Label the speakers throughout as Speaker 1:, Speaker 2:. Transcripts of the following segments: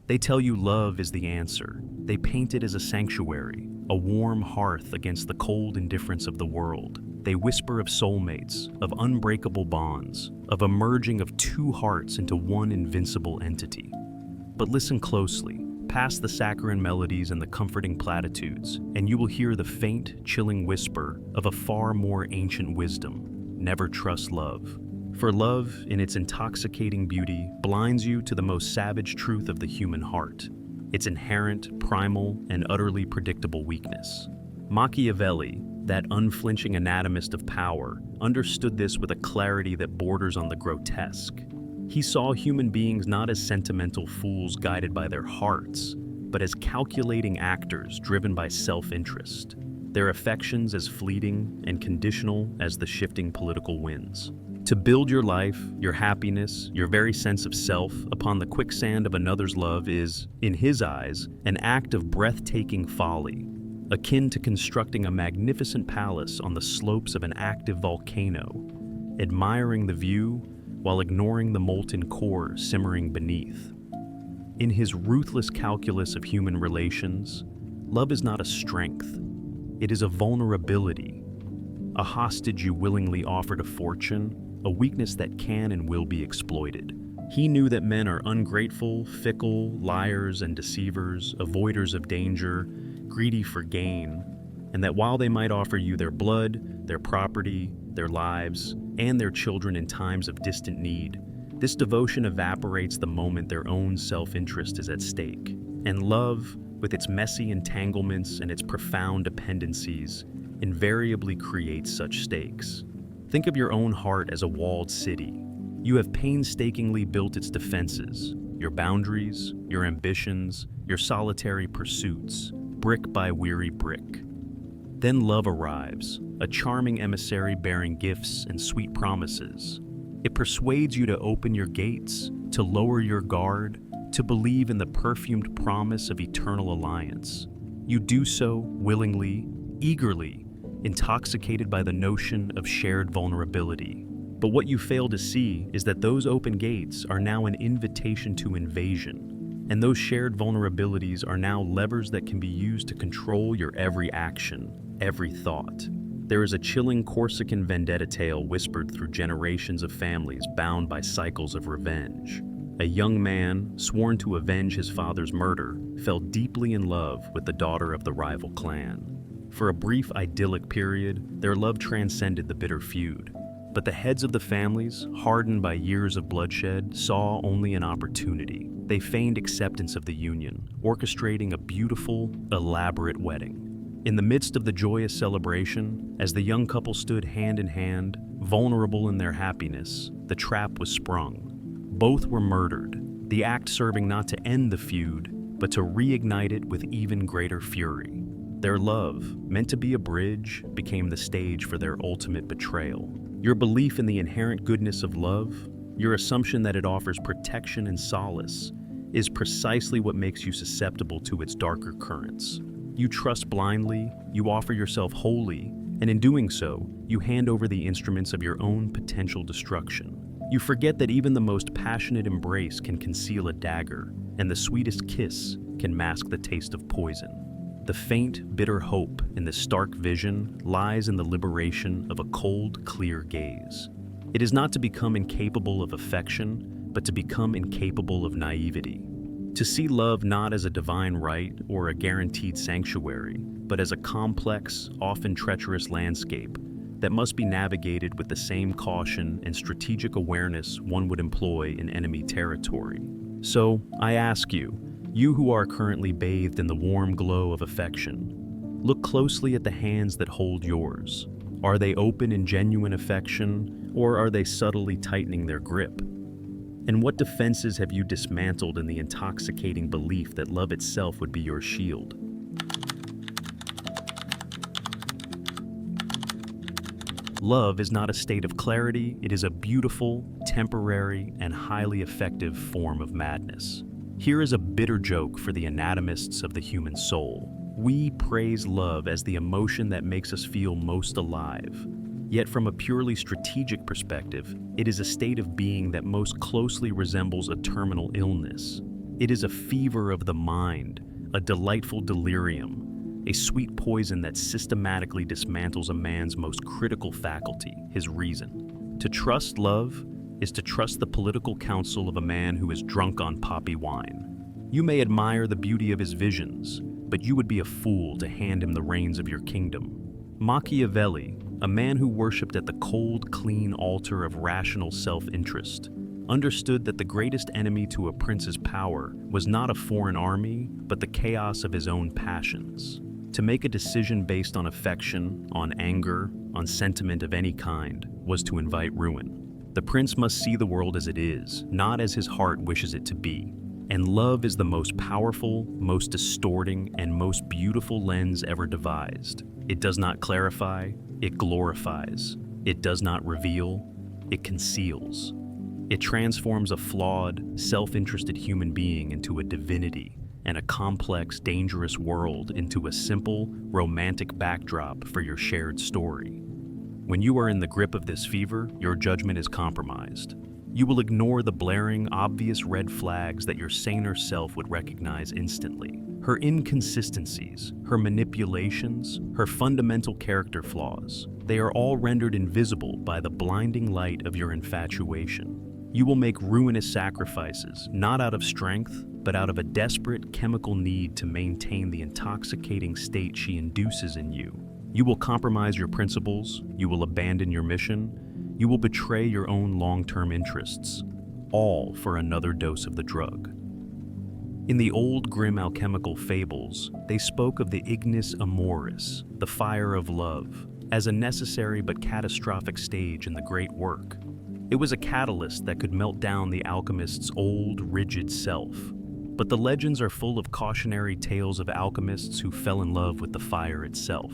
Speaker 1: They tell you love is the answer. They paint it as a sanctuary, a warm hearth against the cold indifference of the world. They whisper of soulmates, of unbreakable bonds, of a merging of two hearts into one invincible entity. But listen closely, past the saccharine melodies and the comforting platitudes, and you will hear the faint, chilling whisper of a far more ancient wisdom. Never trust love. For love, in its intoxicating beauty, blinds you to the most savage truth of the human heart, its inherent, primal, and utterly predictable weakness. Machiavelli, that unflinching anatomist of power, understood this with a clarity that borders on the grotesque. He saw human beings not as sentimental fools guided by their hearts, but as calculating actors driven by self-interest, their affections as fleeting and conditional as the shifting political winds. To build your life, your happiness, your very sense of self upon the quicksand of another's love is, in his eyes, an act of breathtaking folly, akin to constructing a magnificent palace on the slopes of an active volcano, admiring the view while ignoring the molten core simmering beneath. In his ruthless calculus of human relations, love is not a strength, it is a vulnerability, a hostage you willingly offer to fortune, a weakness that can and will be exploited. He knew that men are ungrateful, fickle, liars and deceivers, avoiders of danger, greedy for gain, and that while they might offer you their blood, their property, their lives, and their children in times of distant need, this devotion evaporates the moment their own self-interest is at stake. And love, with its messy entanglements and its profound dependencies, invariably creates such stakes. Think of your own heart as a walled city. You have painstakingly built its defenses, your boundaries, your ambitions, your solitary pursuits, brick by weary brick. Then love arrives, a charming emissary bearing gifts and sweet promises. It persuades you to open your gates, to lower your guard, to believe in the perfumed promise of eternal alliance. You do so willingly, eagerly, intoxicated by the notion of shared vulnerability. But what you fail to see is that those open gates are now an invitation to invasion, and those shared vulnerabilities are now levers that can be used to control your every action, every thought. There is a chilling Corsican vendetta tale whispered through generations of families bound by cycles of revenge. A young man, sworn to avenge his father's murder, fell deeply in love with the daughter of the rival clan. For a brief idyllic period, their love transcended the bitter feud. But the heads of the families, hardened by years of bloodshed, saw only an opportunity. They feigned acceptance of the union, orchestrating a beautiful, elaborate wedding. In the midst of the joyous celebration, as the young couple stood hand in hand, vulnerable in their happiness, the trap was sprung. Both were murdered, the act serving not to end the feud, but to reignite it with even greater fury. Their love, meant to be a bridge, became the stage for their ultimate betrayal. Your belief in the inherent goodness of love, your assumption that it offers protection and solace, is precisely what makes you susceptible to its darker currents. You trust blindly, you offer yourself wholly, and in doing so, you hand over the instruments of your own potential destruction. You forget that even the most passionate embrace can conceal a dagger, and the sweetest kiss can mask the taste of poison. The faint, bitter hope in this stark vision lies in the liberation of a cold, clear gaze. It is not to become incapable of affection, but to become incapable of naivety. To see love not as a divine right or a guaranteed sanctuary, but as a complex, often treacherous landscape that must be navigated with the same caution and strategic awareness one would employ in enemy territory. So, I ask you, you who are currently bathed in the warm glow of affection, look closely at the hands that hold yours. Are they open in genuine affection, or are they subtly tightening their grip? And what defenses have you dismantled in the intoxicating belief that love itself would be your shield? Love is not a state of clarity, it is a beautiful, temporary, and highly effective form of madness. Here is a bitter joke for the anatomists of the human soul. We praise love as the emotion that makes us feel most alive. Yet from a purely strategic perspective, it is a state of being that most closely resembles a terminal illness. It is a fever of the mind, a delightful delirium, a sweet poison that systematically dismantles a man's most critical faculty, his reason. To trust love is to trust the political counsel of a man who is drunk on poppy wine. You may admire the beauty of his visions, but you would be a fool to hand him the reins of your kingdom. Machiavelli, a man who worshipped at the cold, clean altar of rational self-interest, understood that the greatest enemy to a prince's power was not a foreign army, but the chaos of his own passions. To make a decision based on affection, on anger, on sentiment of any kind, was to invite ruin. The prince must see the world as it is, not as his heart wishes it to be. And love is the most powerful, most distorting, and most beautiful lens ever devised. It does not clarify, it glorifies. It does not reveal, it conceals. It transforms a flawed, self-interested human being into a divinity, and a complex, dangerous world into a simple, romantic backdrop for your shared story. When you are in the grip of this fever, your judgment is compromised. You will ignore the blaring, obvious red flags that your saner self would recognize instantly. Her inconsistencies, her manipulations, her fundamental character flaws, they are all rendered invisible by the blinding light of your infatuation. You will make ruinous sacrifices, not out of strength, but out of a desperate chemical need to maintain the intoxicating state she induces in you. You will compromise your principles, you will abandon your mission, you will betray your own long-term interests, all for another dose of the drug. In the old grim alchemical fables, they spoke of the ignis amoris, the fire of love, as a necessary but catastrophic stage in the great work. It was a catalyst that could melt down the alchemist's old, rigid self. But the legends are full of cautionary tales of alchemists who fell in love with the fire itself.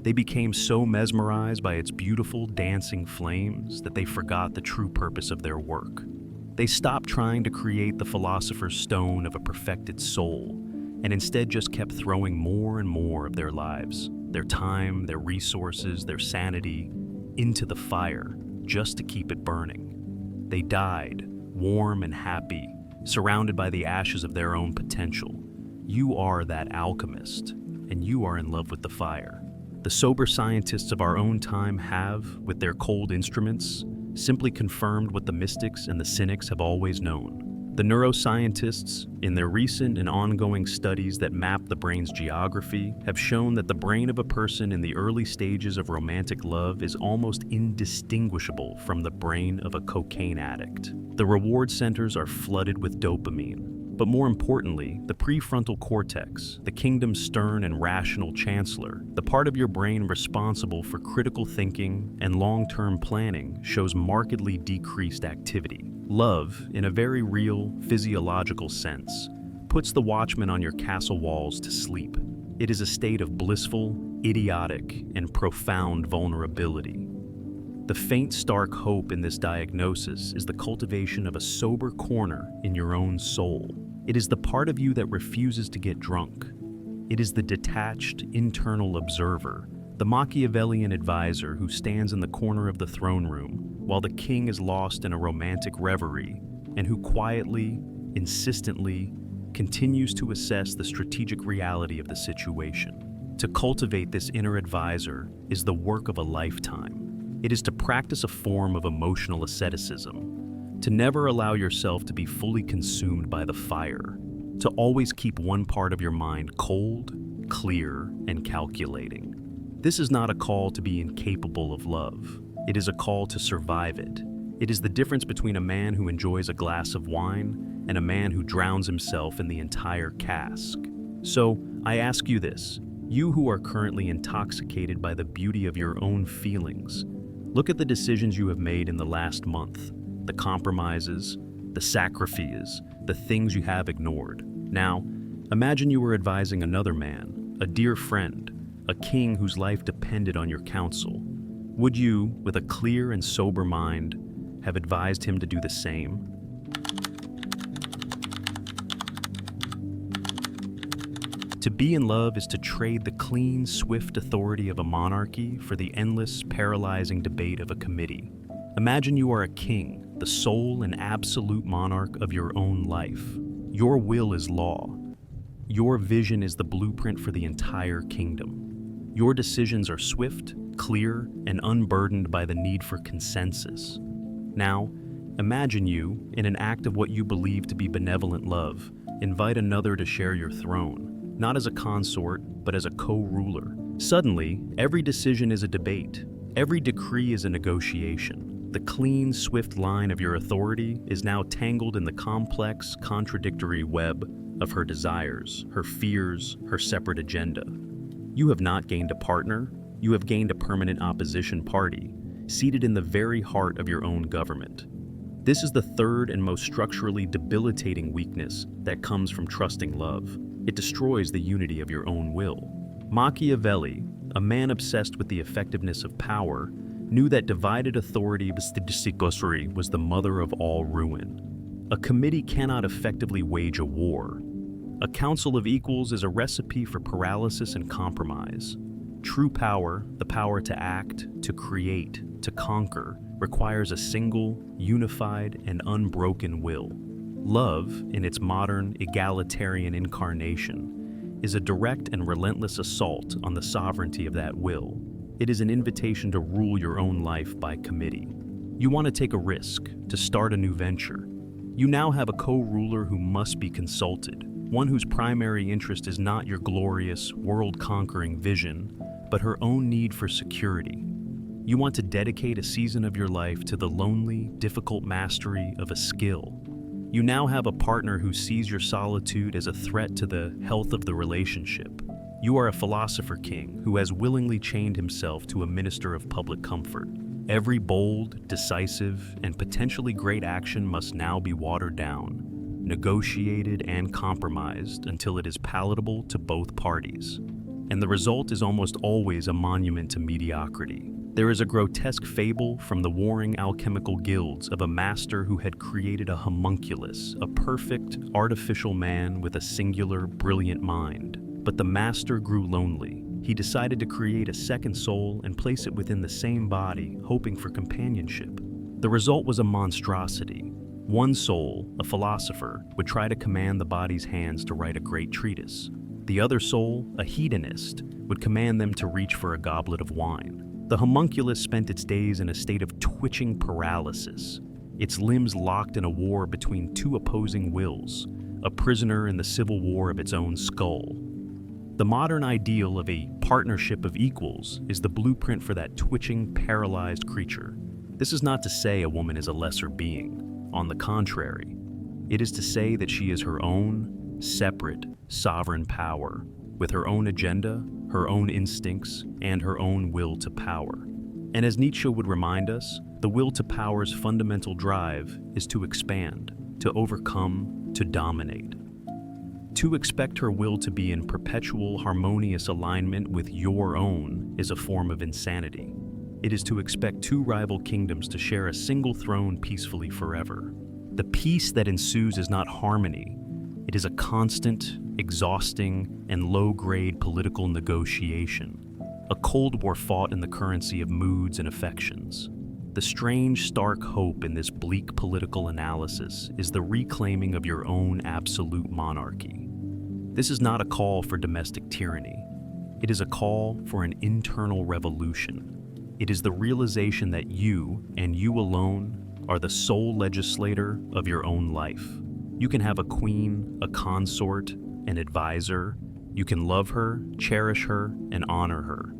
Speaker 1: They became so mesmerized by its beautiful, dancing flames that they forgot the true purpose of their work. They stopped trying to create the philosopher's stone of a perfected soul, and instead just kept throwing more and more of their lives, their time, their resources, their sanity, into the fire, just to keep it burning. They died, warm and happy, surrounded by the ashes of their own potential. You are that alchemist, and you are in love with the fire. The sober scientists of our own time have, with their cold instruments, simply confirmed what the mystics and the cynics have always known. The neuroscientists, in their recent and ongoing studies that map the brain's geography, have shown that the brain of a person in the early stages of romantic love is almost indistinguishable from the brain of a cocaine addict. The reward centers are flooded with dopamine. But more importantly, the prefrontal cortex, the kingdom's stern and rational chancellor, the part of your brain responsible for critical thinking and long-term planning, shows markedly decreased activity. Love, in a very real, physiological sense, puts the watchman on your castle walls to sleep. It is a state of blissful, idiotic, and profound vulnerability. The faint, stark hope in this diagnosis is the cultivation of a sober corner in your own soul. It is the part of you that refuses to get drunk. It is the detached, internal observer, the Machiavellian advisor who stands in the corner of the throne room while the king is lost in a romantic reverie, and who quietly, insistently, continues to assess the strategic reality of the situation. To cultivate this inner advisor is the work of a lifetime. It is to practice a form of emotional asceticism, to never allow yourself to be fully consumed by the fire, to always keep one part of your mind cold, clear, and calculating. This is not a call to be incapable of love. It is a call to survive it. It is the difference between a man who enjoys a glass of wine and a man who drowns himself in the entire cask. So, I ask you this, you who are currently intoxicated by the beauty of your own feelings, look at the decisions you have made in the last month, the compromises, the sacrifices, the things you have ignored. Now, imagine you were advising another man, a dear friend, a king whose life depended on your counsel. Would you, with a clear and sober mind, have advised him to do the same? To be in love is to trade the clean, swift authority of a monarchy for the endless, paralyzing debate of a committee. Imagine you are a king, the sole and absolute monarch of your own life. Your will is law. Your vision is the blueprint for the entire kingdom. Your decisions are swift, clear, and unburdened by the need for consensus. Now, imagine you, in an act of what you believe to be benevolent love, invite another to share your throne, not as a consort, but as a co-ruler. Suddenly, every decision is a debate. Every decree is a negotiation. The clean, swift line of your authority is now tangled in the complex, contradictory web of her desires, her fears, her separate agenda. You have not gained a partner, you have gained a permanent opposition party, seated in the very heart of your own government. This is the third and most structurally debilitating weakness that comes from trusting love. It destroys the unity of your own will. Machiavelli, a man obsessed with the effectiveness of power, knew that divided authority was the mother of all ruin. A committee cannot effectively wage a war. A council of equals is a recipe for paralysis and compromise. True power, the power to act, to create, to conquer, requires a single, unified, and unbroken will. Love, in its modern, egalitarian incarnation, is a direct and relentless assault on the sovereignty of that will. It is an invitation to rule your own life by committee. You want to take a risk, to start a new venture. You now have a co-ruler who must be consulted, one whose primary interest is not your glorious, world-conquering vision, but her own need for security. You want to dedicate a season of your life to the lonely, difficult mastery of a skill. You now have a partner who sees your solitude as a threat to the health of the relationship. You are a philosopher king who has willingly chained himself to a minister of public comfort. Every bold, decisive, and potentially great action must now be watered down, negotiated and compromised until it is palatable to both parties. And the result is almost always a monument to mediocrity. There is a grotesque fable from the warring alchemical guilds of a master who had created a homunculus, a perfect, artificial man with a singular, brilliant mind. But the master grew lonely. He decided to create a second soul and place it within the same body, hoping for companionship. The result was a monstrosity. One soul, a philosopher, would try to command the body's hands to write a great treatise. The other soul, a hedonist, would command them to reach for a goblet of wine. The homunculus spent its days in a state of twitching paralysis, its limbs locked in a war between two opposing wills, a prisoner in the civil war of its own skull. The modern ideal of a partnership of equals is the blueprint for that twitching, paralyzed creature. This is not to say a woman is a lesser being. On the contrary, it is to say that she is her own, separate, sovereign power, with her own agenda, her own instincts, and her own will to power. And as Nietzsche would remind us, the will to power's fundamental drive is to expand, to overcome, to dominate. To expect her will to be in perpetual, harmonious alignment with your own is a form of insanity. It is to expect two rival kingdoms to share a single throne peacefully forever. The peace that ensues is not harmony. It is a constant, exhausting, and low-grade political negotiation, a Cold War fought in the currency of moods and affections. The strange, stark hope in this bleak political analysis is the reclaiming of your own absolute monarchy. This is not a call for domestic tyranny. It is a call for an internal revolution. It is the realization that you, and you alone, are the sole legislator of your own life. You can have a queen, a consort, an advisor. You can love her, cherish her, and honor her.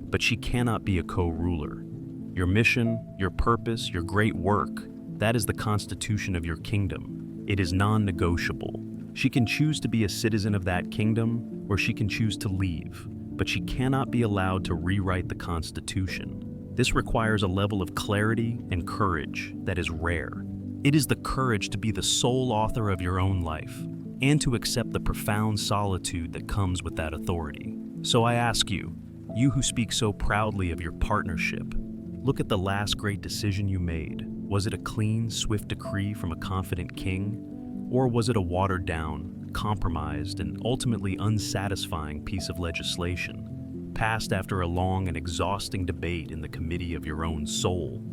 Speaker 1: But she cannot be a co-ruler. Your mission, your purpose, your great work, that is the constitution of your kingdom. It is non-negotiable. She can choose to be a citizen of that kingdom, or she can choose to leave, but she cannot be allowed to rewrite the Constitution. This requires a level of clarity and courage that is rare. It is the courage to be the sole author of your own life, and to accept the profound solitude that comes with that authority. So I ask you, you who speak so proudly of your partnership, look at the last great decision you made. Was it a clean, swift decree from a confident king? Or was it a watered-down, compromised, and ultimately unsatisfying piece of legislation, passed after a long and exhausting debate in the committee of your own soul?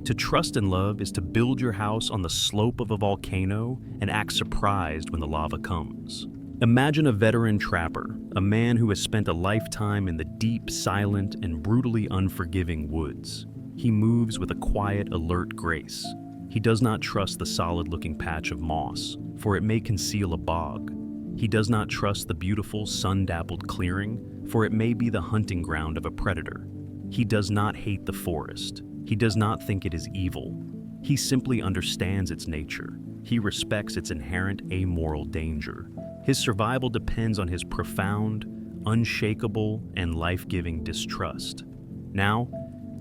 Speaker 1: To trust in love is to build your house on the slope of a volcano and act surprised when the lava comes. Imagine a veteran trapper, a man who has spent a lifetime in the deep, silent, and brutally unforgiving woods. He moves with a quiet, alert grace. He does not trust the solid-looking patch of moss, for it may conceal a bog. He does not trust the beautiful, sun-dappled clearing, for it may be the hunting ground of a predator. He does not hate the forest. He does not think it is evil. He simply understands its nature. He respects its inherent amoral danger. His survival depends on his profound, unshakable, and life-giving distrust. Now,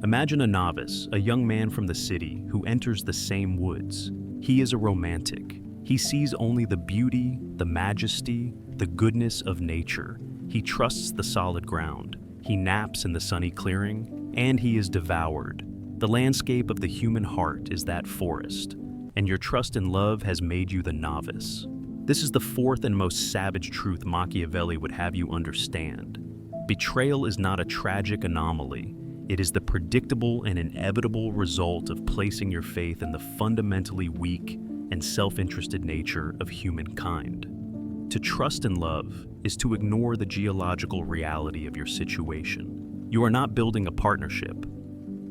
Speaker 1: imagine a novice, a young man from the city who enters the same woods. He is a romantic. He sees only the beauty, the majesty, the goodness of nature. He trusts the solid ground. He naps in the sunny clearing, and he is devoured. The landscape of the human heart is that forest, and your trust in love has made you the novice. This is the fourth and most savage truth Machiavelli would have you understand. Betrayal is not a tragic anomaly. It is the predictable and inevitable result of placing your faith in the fundamentally weak and self-interested nature of humankind. To trust in love is to ignore the geological reality of your situation. You are not building a partnership.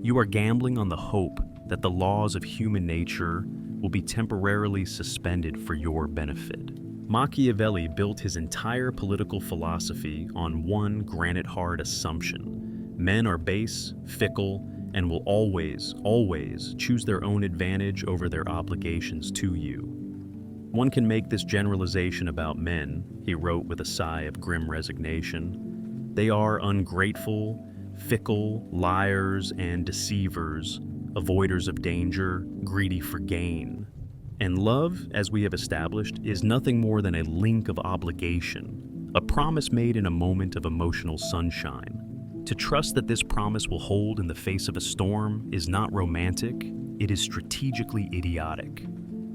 Speaker 1: You are gambling on the hope that the laws of human nature will be temporarily suspended for your benefit. Machiavelli built his entire political philosophy on one granite-hard assumption. Men are base, fickle, and will always, always choose their own advantage over their obligations to you. One can make this generalization about men, he wrote with a sigh of grim resignation. They are ungrateful, fickle, liars and deceivers, avoiders of danger, greedy for gain. And love, as we have established, is nothing more than a link of obligation, a promise made in a moment of emotional sunshine. To trust that this promise will hold in the face of a storm is not romantic, it is strategically idiotic.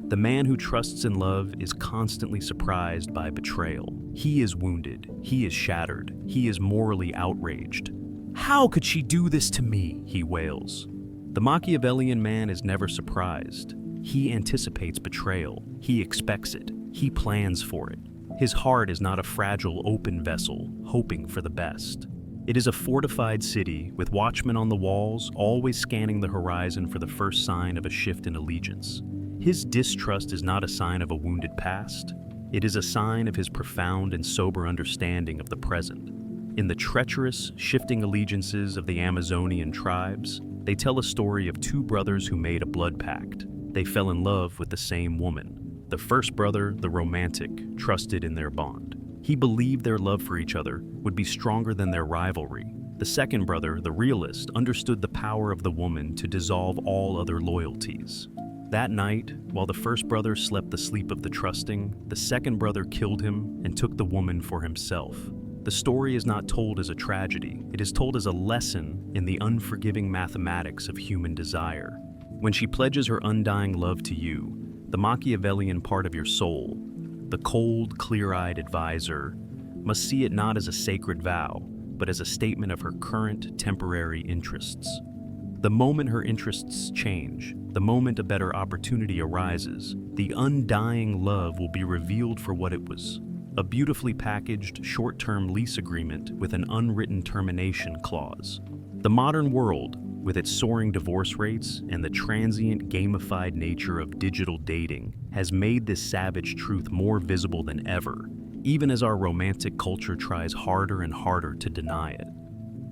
Speaker 1: The man who trusts in love is constantly surprised by betrayal. He is wounded, he is shattered, he is morally outraged. "How could she do this to me?" he wails. The Machiavellian man is never surprised. He anticipates betrayal, he expects it, he plans for it. His heart is not a fragile, open vessel, hoping for the best. It is a fortified city with watchmen on the walls, always scanning the horizon for the first sign of a shift in allegiance. His distrust is not a sign of a wounded past. It is a sign of his profound and sober understanding of the present. In the treacherous, shifting allegiances of the Amazonian tribes, they tell a story of two brothers who made a blood pact. They fell in love with the same woman. The first brother, the romantic, trusted in their bond. He believed their love for each other would be stronger than their rivalry. The second brother, the realist, understood the power of the woman to dissolve all other loyalties. That night, while the first brother slept the sleep of the trusting, the second brother killed him and took the woman for himself. The story is not told as a tragedy, it is told as a lesson in the unforgiving mathematics of human desire. When she pledges her undying love to you, the Machiavellian part of your soul, the cold, clear-eyed advisor, must see it not as a sacred vow, but as a statement of her current, temporary interests. The moment her interests change, the moment a better opportunity arises, the undying love will be revealed for what it was. A beautifully packaged, short-term lease agreement with an unwritten termination clause. The modern world, with its soaring divorce rates and the transient, gamified nature of digital dating, has made this savage truth more visible than ever, even as our romantic culture tries harder and harder to deny it.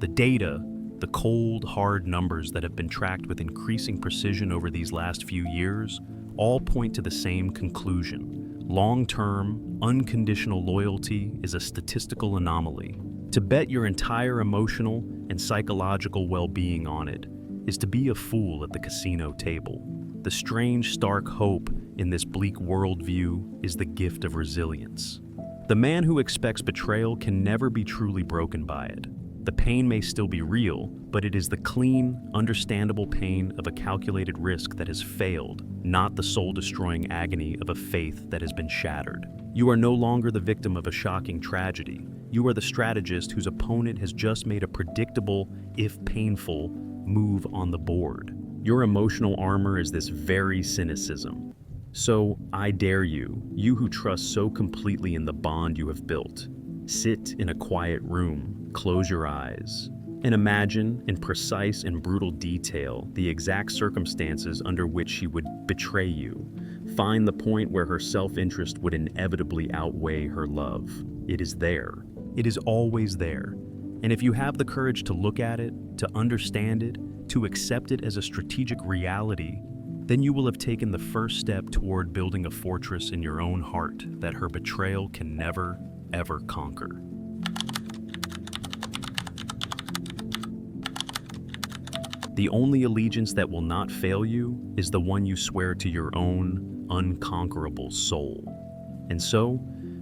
Speaker 1: The data, the cold, hard numbers that have been tracked with increasing precision over these last few years, all point to the same conclusion. Long-term, unconditional loyalty is a statistical anomaly. To bet your entire emotional and psychological well-being on it is to be a fool at the casino table. The strange, stark hope in this bleak worldview is the gift of resilience. The man who expects betrayal can never be truly broken by it. The pain may still be real, but it is the clean, understandable pain of a calculated risk that has failed, not the soul-destroying agony of a faith that has been shattered. You are no longer the victim of a shocking tragedy. You are the strategist whose opponent has just made a predictable, if painful, move on the board. Your emotional armor is this very cynicism. So, I dare you, you who trust so completely in the bond you have built, sit in a quiet room, close your eyes, and imagine, in precise and brutal detail, the exact circumstances under which she would betray you. Find the point where her self-interest would inevitably outweigh her love. It is there. It is always there. And if you have the courage to look at it, to understand it, to accept it as a strategic reality, then you will have taken the first step toward building a fortress in your own heart that her betrayal can never, ever conquer. The only allegiance that will not fail you is the one you swear to your own unconquerable soul. And so,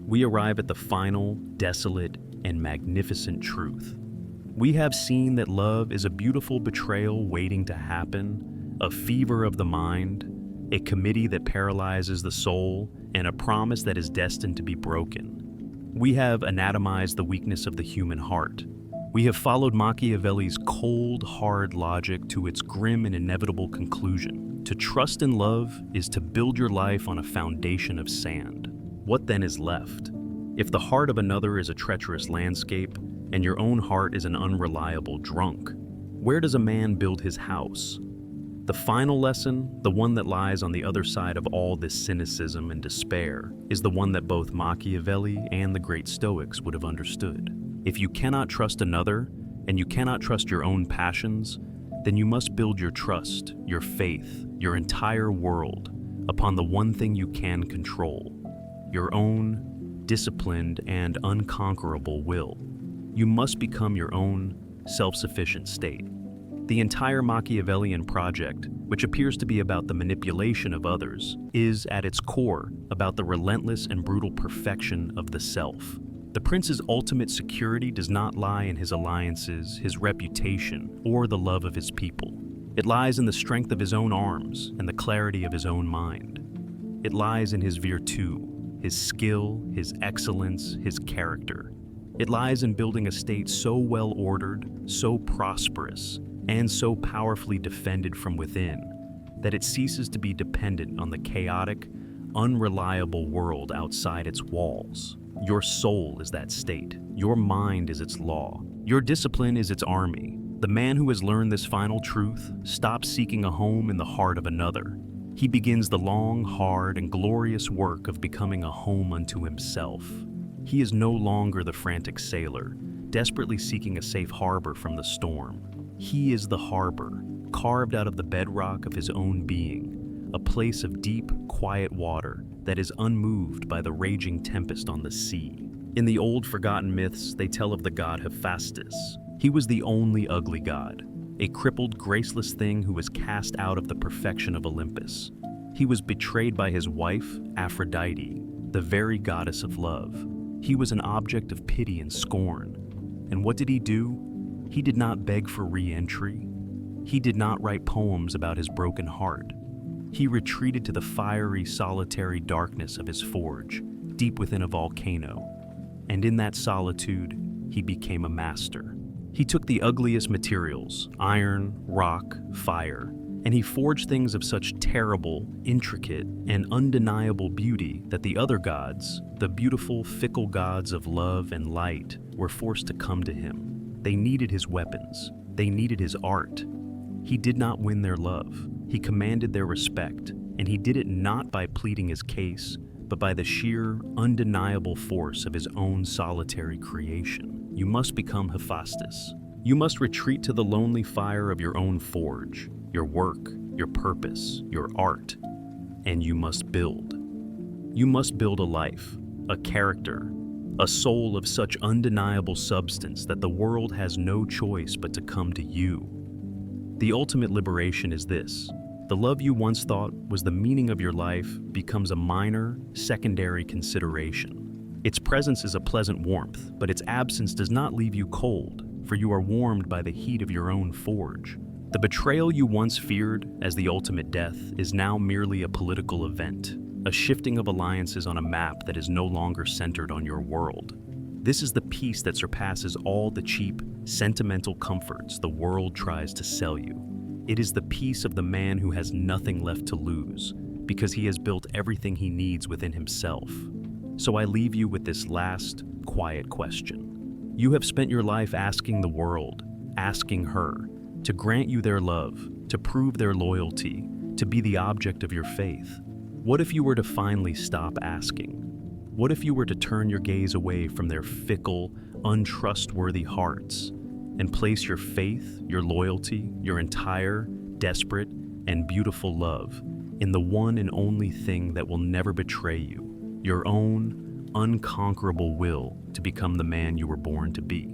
Speaker 1: we arrive at the final, desolate, and magnificent truth. We have seen that love is a beautiful betrayal waiting to happen, a fever of the mind, a committee that paralyzes the soul, and a promise that is destined to be broken. We have anatomized the weakness of the human heart. We have followed Machiavelli's cold, hard logic to its grim and inevitable conclusion. To trust in love is to build your life on a foundation of sand. What then is left? If the heart of another is a treacherous landscape, and your own heart is an unreliable drunk, where does a man build his house? The final lesson, the one that lies on the other side of all this cynicism and despair, is the one that both Machiavelli and the great Stoics would have understood. If you cannot trust another, and you cannot trust your own passions, then you must build your trust, your faith, your entire world upon the one thing you can control, your own disciplined and unconquerable will. You must become your own self-sufficient state. The entire Machiavellian project, which appears to be about the manipulation of others, is at its core about the relentless and brutal perfection of the self. The prince's ultimate security does not lie in his alliances, his reputation, or the love of his people. It lies in the strength of his own arms and the clarity of his own mind. It lies in his virtu, his skill, his excellence, his character. It lies in building a state so well ordered, so prosperous, and so powerfully defended from within that it ceases to be dependent on the chaotic, unreliable world outside its walls. Your soul is that state. Your mind is its law. Your discipline is its army. The man who has learned this final truth stops seeking a home in the heart of another. He begins the long, hard, and glorious work of becoming a home unto himself. He is no longer the frantic sailor, desperately seeking a safe harbor from the storm. He is the harbor, carved out of the bedrock of his own being, a place of deep, quiet water that is unmoved by the raging tempest on the sea. In the old forgotten myths, they tell of the god Hephaestus. He was the only ugly god, a crippled, graceless thing who was cast out of the perfection of Olympus. He was betrayed by his wife, Aphrodite, the very goddess of love. He was an object of pity and scorn. And what did he do? He did not beg for re-entry. He did not write poems about his broken heart. He retreated to the fiery, solitary darkness of his forge, deep within a volcano. And in that solitude, he became a master. He took the ugliest materials, iron, rock, fire, and he forged things of such terrible, intricate, and undeniable beauty that the other gods, the beautiful, fickle gods of love and light, were forced to come to him. They needed his weapons. They needed his art. He did not win their love. He commanded their respect, and he did it not by pleading his case, but by the sheer, undeniable force of his own solitary creation. You must become Hephaestus. You must retreat to the lonely fire of your own forge, your work, your purpose, your art, and you must build. You must build a life, a character, a soul of such undeniable substance that the world has no choice but to come to you. The ultimate liberation is this. The love you once thought was the meaning of your life becomes a minor, secondary consideration. Its presence is a pleasant warmth, but its absence does not leave you cold, for you are warmed by the heat of your own forge. The betrayal you once feared as the ultimate death is now merely a political event, a shifting of alliances on a map that is no longer centered on your world. This is the peace that surpasses all the cheap, sentimental comforts the world tries to sell you. It is the peace of the man who has nothing left to lose, because he has built everything he needs within himself. So I leave you with this last, quiet question. You have spent your life asking the world, asking her, to grant you their love, to prove their loyalty, to be the object of your faith. What if you were to finally stop asking? What if you were to turn your gaze away from their fickle, untrustworthy hearts and place your faith, your loyalty, your entire, desperate, and beautiful love in the one and only thing that will never betray you, your own unconquerable will to become the man you were born to be?